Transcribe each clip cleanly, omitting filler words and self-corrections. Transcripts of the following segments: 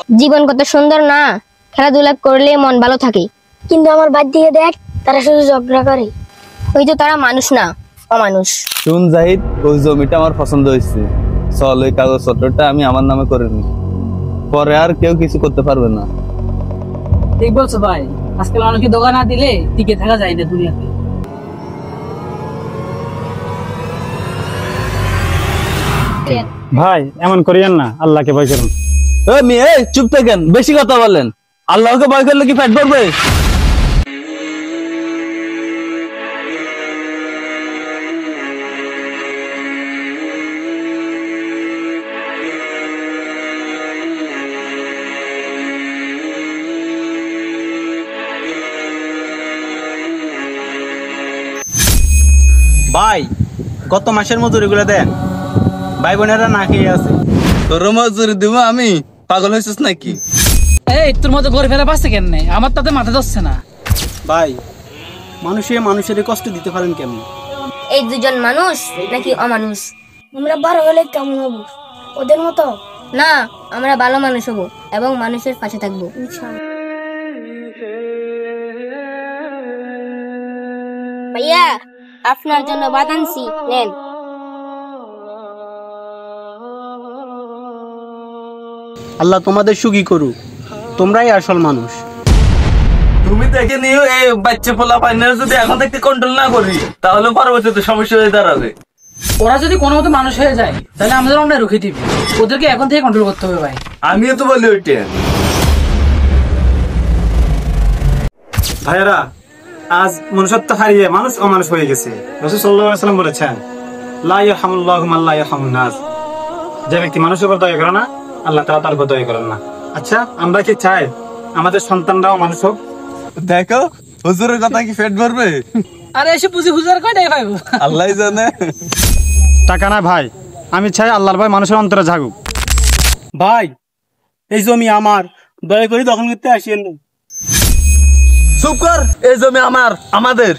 জীবন কত সুন্দর না, খেলাধুলা করলে মন ভালো থাকে। কিন্তু আমার বাদ দিয়ে দেখ, তারা শুধু ঝগড়া করে। ওই তো তারা মানুষ না, অমানুষ। শুন জাহিদ, ওই জমিটা আমার পছন্দ হয়েছে, চল ওই কাগজপত্রটা আমি আমার নামে করে নি, পরে আর কেউ কিছু করতে পারবে না। ঠিক বলছো ভাই, আজকাল অনেকে দোকান না দিলে টিকে থাকা যায় না দুনিয়াতে। ভাই এমন করিয়েন না, আল্লাহকে ভয় করুন। মেয়ে চুপ থাকেন, বেশি কথা বলেন। আল্লাহকে ভয় করলে কি পেট ভরবে? ভাই গত মাসের মজুরি গুলো দেন, ভাই বোনেরা না খেয়ে আছে। তোর মজুরি দিব আমি? পাগল হয়েছিস নাকি? এই তোর মতো গরিব ফেলে বাঁচতে কেন নেই, আমার তাতে মাথা ধরছে না। ভাই মানুষের কষ্ট দিতে পারেন কেমন? এই দুজন মানুষ নাকি অমানুষ? আমরা বড় হলে কেমন হবো? ওদের মতো না, আমরা ভালো মানুষ হব এবং মানুষের পাশে থাকবো। ভাইয়া, আপনার জন্য ভাত আনছি, নেন। আল্লাহ তোমাদের সুখী করুক, তোমরাই আসল মানুষ। তুমি দেখে নিও, এই বাচ্চা পোলা পাইনের যদি এখন থেকে কন্ট্রোল না করি, তাহলে পরবর্তীতে সমস্যা হয়ে দাঁড়াবে। ওরা যদি কোনো মতো মানুষ হয়ে যায় তাহলে আমাদের অন্যায় রুখে দিবে, ওদেরকে এখন থেকে কন্ট্রোল করতে হবে ভাই। আমিও তো বলি ওইটা। ভাইয়েরা, আজ মনুষ্যত্ব হারিয়ে মানুষ অমানুষ হয়ে গেছে। রাসূল সাল্লাল্লাহু আলাইহি ওয়াসাল্লাম বলেছেন, লা ইয়ারহামুল্লাহু মান লা ইয়ারহামুন নাস। যে ব্যক্তি মানুষের উপর দয়া করে না, আল্লাহ তাআলা তার উপর দয়া করেন না। আচ্ছা, আমরা কি চাই আমাদের সন্তানরাও মানুষ হোক? দেখো হুজুরের কথা কি পেট ভরবে? আরে এসে পুঁজি হুজুর কয় নাই ভাই, আল্লাহই জানে। টাকা না ভাই, আমি চাই আল্লাহর ভয় মানুষের অন্তরে জাগুক। ভাই এই জমি আমার, দয়া করে দখল করতে আসিয়েন না। চুপ কর, এই জমি আমার, আমাদের।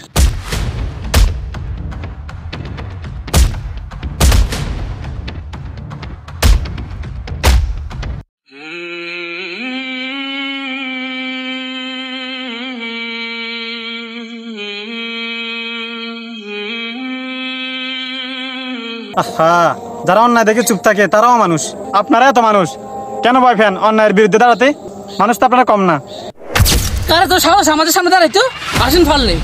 আহা, যারা অন্যায় দেখে চুপ থাকে তারাও মানুষ। আপনারাও তো মানুষ, কেন ভয় পান অন্যায়ের বিরুদ্ধে দাঁড়াতে? মানুষ তো আপনারা কম না। কারা তো সাহস আমাদের সামনে দাঁড়াইতো, আসুন ফাললে।